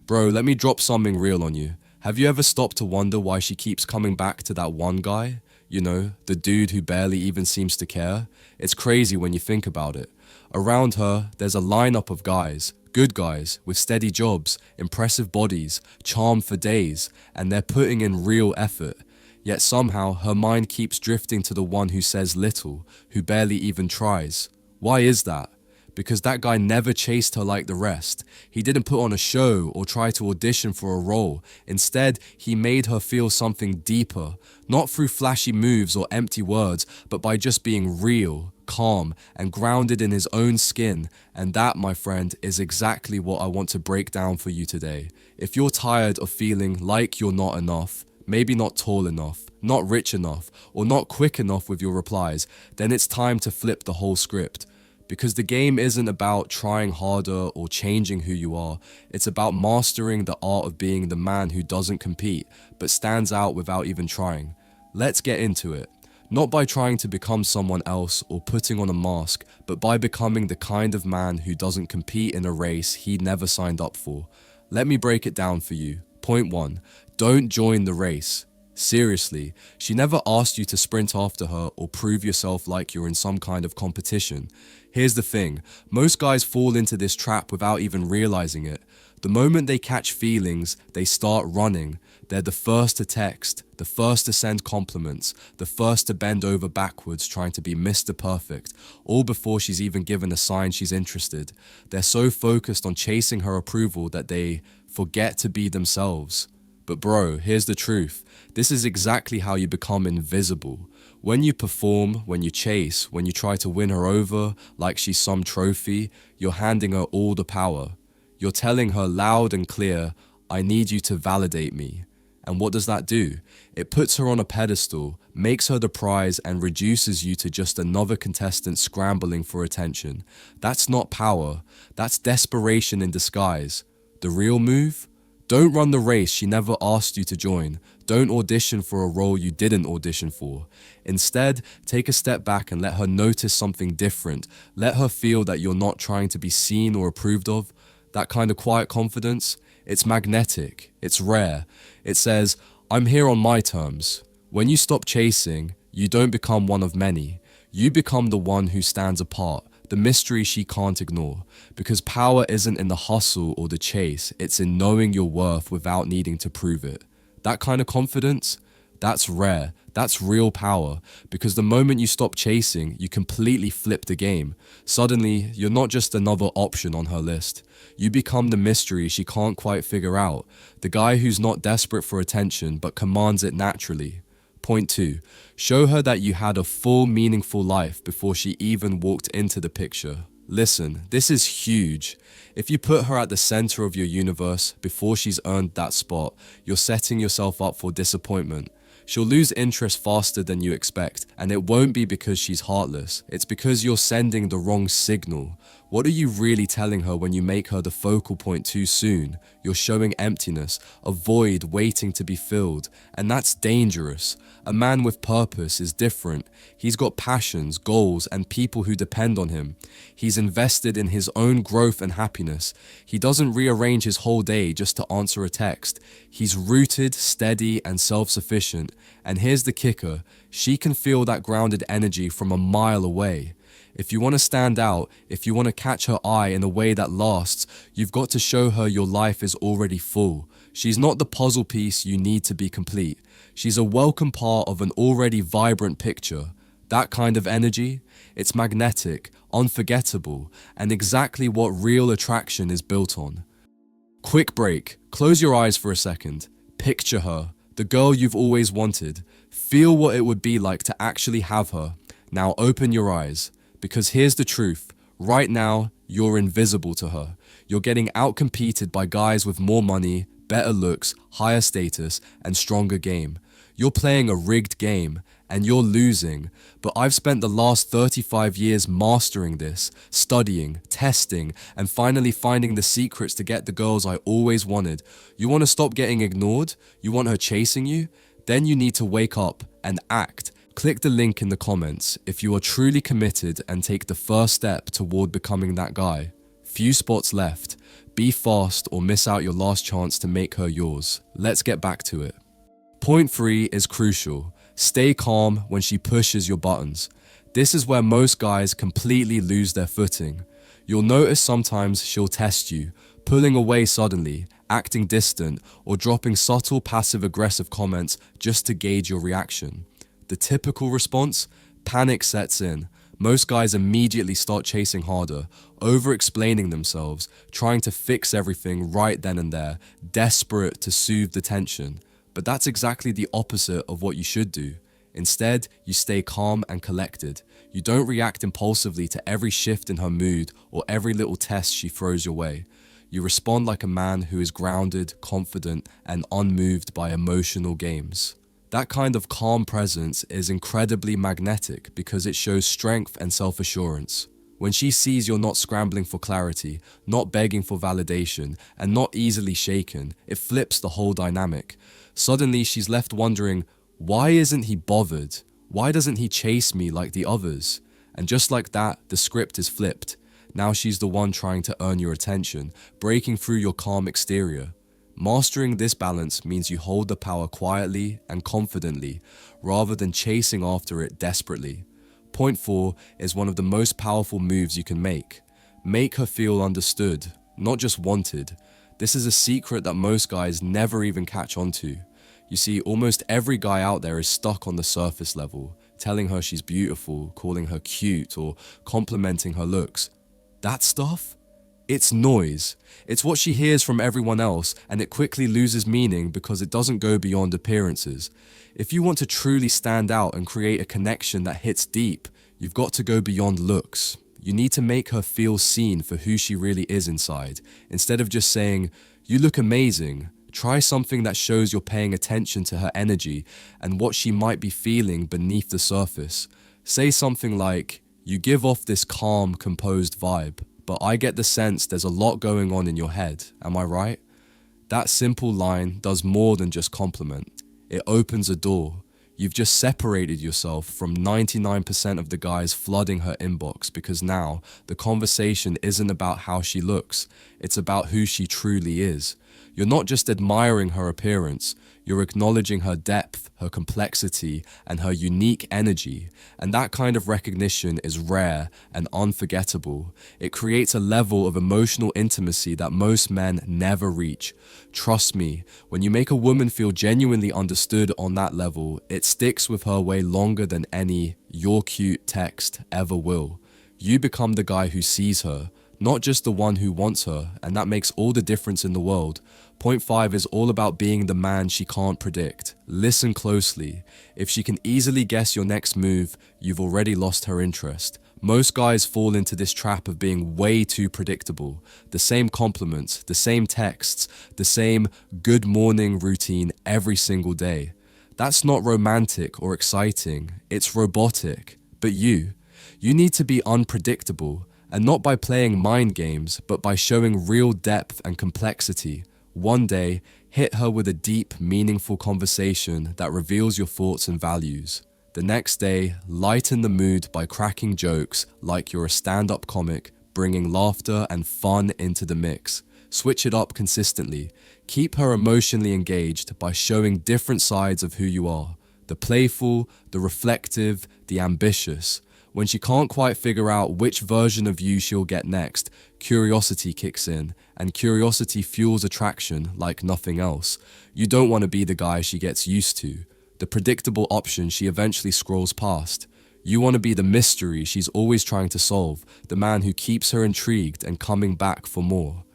Bro, let me drop something real on you. Have you ever stopped to wonder why she keeps coming back to that one guy? You know, the dude who barely even seems to care? It's crazy when you think about it. Around her, there's a lineup of guys, good guys, with steady jobs, impressive bodies, charm for days, and they're putting in real effort. Yet somehow, her mind keeps drifting to the one who says little, who barely even tries. Why is that? Because that guy never chased her like the rest. He didn't put on a show or try to audition for a role. Instead, he made her feel something deeper, not through flashy moves or empty words, but by just being real, calm, and grounded in his own skin. And that, my friend, is exactly what I want to break down for you today. If you're tired of feeling like you're not enough, maybe not tall enough, not rich enough, or not quick enough with your replies, then it's time to flip the whole script. Because the game isn't about trying harder or changing who you are. It's about mastering the art of being the man who doesn't compete, but stands out without even trying. Let's get into it. Not by trying to become someone else or putting on a mask, but by becoming the kind of man who doesn't compete in a race he never signed up for. Let me break it down for you. Point 1. Don't join the race. Seriously, she never asked you to sprint after her or prove yourself like you're in some kind of competition. Here's the thing, most guys fall into this trap without even realizing it. The moment they catch feelings, they start running. They're the first to text, the first to send compliments, the first to bend over backwards trying to be Mr. Perfect, all before she's even given a sign she's interested. They're so focused on chasing her approval that they forget to be themselves. But bro, here's the truth. This is exactly how you become invisible. When you perform, when you chase, when you try to win her over like she's some trophy, you're handing her all the power. You're telling her loud and clear, I need you to validate me. And what does that do? It puts her on a pedestal, makes her the prize, and reduces you to just another contestant scrambling for attention. That's not power. That's desperation in disguise. The real move? Don't run the race she never asked you to join. Don't audition for a role you didn't audition for. Instead, take a step back and let her notice something different. Let her feel that you're not trying to be seen or approved of. That kind of quiet confidence, it's magnetic, it's rare. It says, I'm here on my terms. When you stop chasing, you don't become one of many. You become the one who stands apart. The mystery she can't ignore, because power isn't in the hustle or the chase, it's in knowing your worth without needing to prove it. That kind of confidence, that's rare, that's real power, because the moment you stop chasing, you completely flip the game. Suddenly, you're not just another option on her list. You become the mystery she can't quite figure out, the guy who's not desperate for attention but commands it naturally. Point 2. Show her that you had a full, meaningful life before she even walked into the picture. Listen, this is huge. If you put her at the center of your universe before she's earned that spot, you're setting yourself up for disappointment. She'll lose interest faster than you expect, and it won't be because she's heartless. It's because you're sending the wrong signal. What are you really telling her when you make her the focal point too soon? You're showing emptiness, a void waiting to be filled, and that's dangerous. A man with purpose is different. He's got passions, goals, and people who depend on him. He's invested in his own growth and happiness. He doesn't rearrange his whole day just to answer a text. He's rooted, steady, and self-sufficient. And here's the kicker, she can feel that grounded energy from a mile away. If you want to stand out, if you want to catch her eye in a way that lasts, you've got to show her your life is already full. She's not the puzzle piece you need to be complete. She's a welcome part of an already vibrant picture. That kind of energy, it's magnetic, unforgettable, and exactly what real attraction is built on. Quick break, close your eyes for a second. Picture her, the girl you've always wanted. Feel what it would be like to actually have her. Now open your eyes. Because here's the truth, right now, you're invisible to her. You're getting outcompeted by guys with more money, better looks, higher status, and stronger game. You're playing a rigged game, and you're losing. But I've spent the last 35 years mastering this, studying, testing, and finally finding the secrets to get the girls I always wanted. You want to stop getting ignored? You want her chasing you? Then you need to wake up and act. Click the link in the comments if you are truly committed and take the first step toward becoming that guy. Few spots left. Be fast or miss out your last chance to make her yours. Let's get back to it. Point 3 is crucial. Stay calm when she pushes your buttons. This is where most guys completely lose their footing. You'll notice sometimes she'll test you, pulling away suddenly, acting distant, or dropping subtle passive-aggressive comments just to gauge your reaction. The typical response? Panic sets in. Most guys immediately start chasing harder, over-explaining themselves, trying to fix everything right then and there, desperate to soothe the tension. But that's exactly the opposite of what you should do. Instead, you stay calm and collected. You don't react impulsively to every shift in her mood or every little test she throws your way. You respond like a man who is grounded, confident, and unmoved by emotional games. That kind of calm presence is incredibly magnetic because it shows strength and self-assurance. When she sees you're not scrambling for clarity, not begging for validation, and not easily shaken, it flips the whole dynamic. Suddenly, she's left wondering, why isn't he bothered? Why doesn't he chase me like the others? And just like that, the script is flipped. Now she's the one trying to earn your attention, breaking through your calm exterior. Mastering this balance means you hold the power quietly and confidently, rather than chasing after it desperately. Point 4 is one of the most powerful moves you can make. Make her feel understood, not just wanted. This is a secret that most guys never even catch on to. You see, almost every guy out there is stuck on the surface level, telling her she's beautiful, calling her cute, or complimenting her looks. That stuff? It's noise. It's what she hears from everyone else, and it quickly loses meaning because it doesn't go beyond appearances. If you want to truly stand out and create a connection that hits deep, you've got to go beyond looks. You need to make her feel seen for who she really is inside. Instead of just saying, "You look amazing," try something that shows you're paying attention to her energy and what she might be feeling beneath the surface. Say something like, "You give off this calm, composed vibe, but I get the sense there's a lot going on in your head, am I right?" That simple line does more than just compliment. It opens a door. You've just separated yourself from 99% of the guys flooding her inbox because now the conversation isn't about how she looks, it's about who she truly is. You're not just admiring her appearance, you're acknowledging her depth, her complexity, and her unique energy. And that kind of recognition is rare and unforgettable. It creates a level of emotional intimacy that most men never reach. Trust me, when you make a woman feel genuinely understood on that level, it sticks with her way longer than any "you're cute" text ever will. You become the guy who sees her, not just the one who wants her, and that makes all the difference in the world. Point 5 is all about being the man she can't predict. Listen closely. If she can easily guess your next move, you've already lost her interest. Most guys fall into this trap of being way too predictable. The same compliments, the same texts, the same good morning routine every single day. That's not romantic or exciting, it's robotic. But you need to be unpredictable. And not by playing mind games, but by showing real depth and complexity. One day, hit her with a deep, meaningful conversation that reveals your thoughts and values. The next day, lighten the mood by cracking jokes like you're a stand-up comic, bringing laughter and fun into the mix. Switch it up consistently. Keep her emotionally engaged by showing different sides of who you are. The playful, the reflective, the ambitious. When she can't quite figure out which version of you she'll get next, curiosity kicks in, and curiosity fuels attraction like nothing else. You don't want to be the guy she gets used to, the predictable option she eventually scrolls past. You want to be the mystery she's always trying to solve, the man who keeps her intrigued and coming back for more.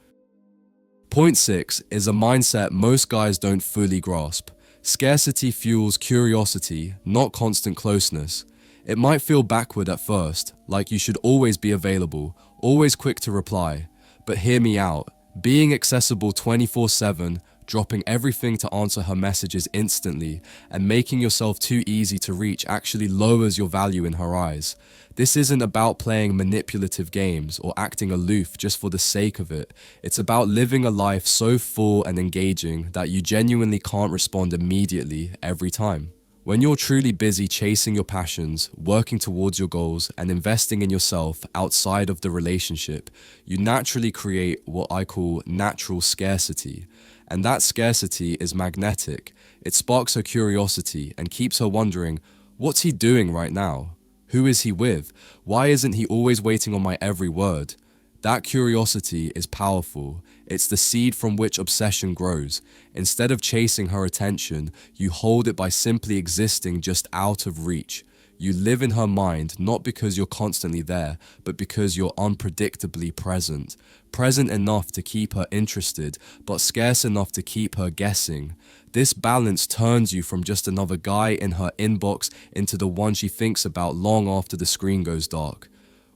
Point 6 is a mindset most guys don't fully grasp. Scarcity fuels curiosity, not constant closeness. It might feel backward at first, like you should always be available, always quick to reply. But hear me out. Being accessible 24/7, dropping everything to answer her messages instantly, and making yourself too easy to reach actually lowers your value in her eyes. This isn't about playing manipulative games or acting aloof just for the sake of it. It's about living a life so full and engaging that you genuinely can't respond immediately every time. When you're truly busy chasing your passions, working towards your goals, and investing in yourself outside of the relationship, you naturally create what I call natural scarcity. And that scarcity is magnetic. It sparks her curiosity and keeps her wondering, what's he doing right now? Who is he with? Why isn't he always waiting on my every word? That curiosity is powerful. It's the seed from which obsession grows. Instead of chasing her attention, you hold it by simply existing just out of reach. You live in her mind not because you're constantly there, but because you're unpredictably present. Present enough to keep her interested, but scarce enough to keep her guessing. This balance turns you from just another guy in her inbox into the one she thinks about long after the screen goes dark.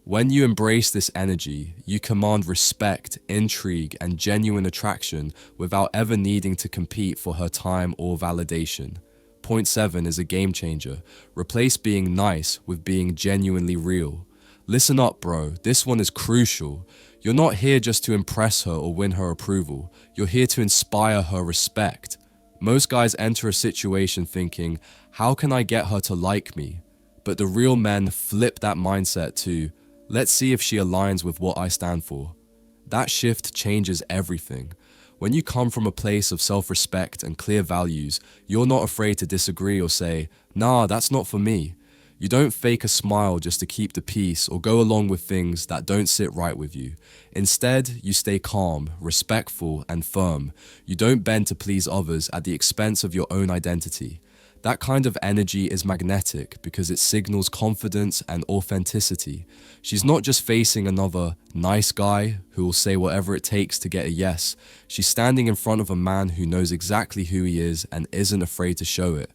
When you embrace this energy, you command respect, intrigue, and genuine attraction without ever needing to compete for her time or validation. Point 7 is a game changer. Replace being nice with being genuinely real. Listen up, bro. This one is crucial. You're not here just to impress her or win her approval. You're here to inspire her respect. Most guys enter a situation thinking, how can I get her to like me? But the real men flip that mindset to, let's see if she aligns with what I stand for. That shift changes everything. When you come from a place of self-respect and clear values, you're not afraid to disagree or say, nah, that's not for me. You don't fake a smile just to keep the peace or go along with things that don't sit right with you. Instead, you stay calm, respectful, and firm. You don't bend to please others at the expense of your own identity. That kind of energy is magnetic because it signals confidence and authenticity. She's not just facing another nice guy who will say whatever it takes to get a yes. She's standing in front of a man who knows exactly who he is and isn't afraid to show it.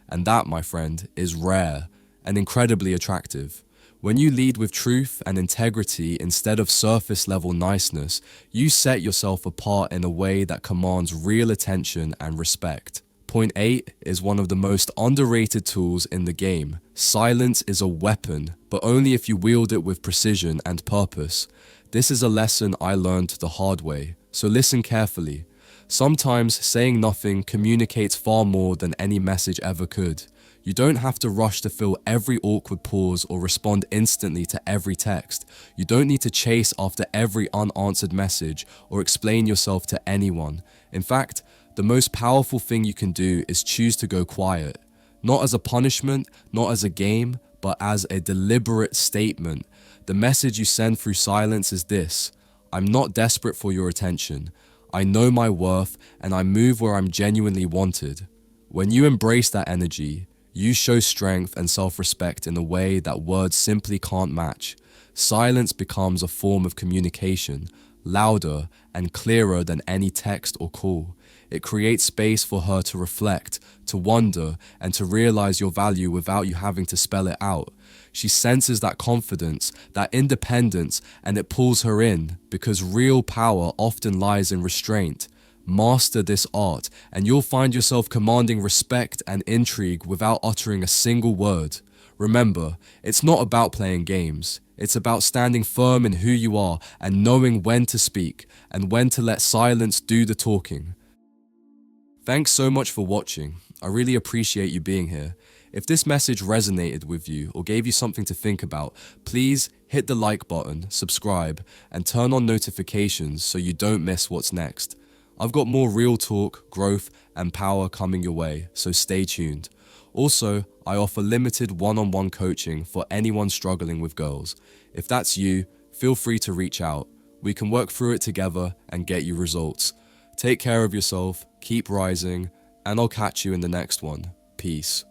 And that, my friend, is rare and incredibly attractive. When you lead with truth and integrity instead of surface level niceness, you set yourself apart in a way that commands real attention and respect. Point 8 is one of the most underrated tools in the game. Silence is a weapon, but only if you wield it with precision and purpose. This is a lesson I learned the hard way, so listen carefully. Sometimes saying nothing communicates far more than any message ever could. You don't have to rush to fill every awkward pause or respond instantly to every text. You don't need to chase after every unanswered message or explain yourself to anyone. In fact, the most powerful thing you can do is choose to go quiet. Not as a punishment, not as a game, but as a deliberate statement. The message you send through silence is this: I'm not desperate for your attention. I know my worth and I move where I'm genuinely wanted. When you embrace that energy, you show strength and self-respect in a way that words simply can't match. Silence becomes a form of communication, louder and clearer than any text or call. It creates space for her to reflect, to wonder, and to realize your value without you having to spell it out. She senses that confidence, that independence, and it pulls her in, because real power often lies in restraint. Master this art, and you'll find yourself commanding respect and intrigue without uttering a single word. Remember, it's not about playing games. It's about standing firm in who you are and knowing when to speak and when to let silence do the talking. Thanks so much for watching. I really appreciate you being here. If this message resonated with you or gave you something to think about, please hit the like button, subscribe, and turn on notifications so you don't miss what's next. I've got more real talk, growth, and power coming your way, so stay tuned. Also, I offer limited one-on-one coaching for anyone struggling with girls. If that's you, feel free to reach out. We can work through it together and get you results. Take care of yourself, keep rising, and I'll catch you in the next one. Peace.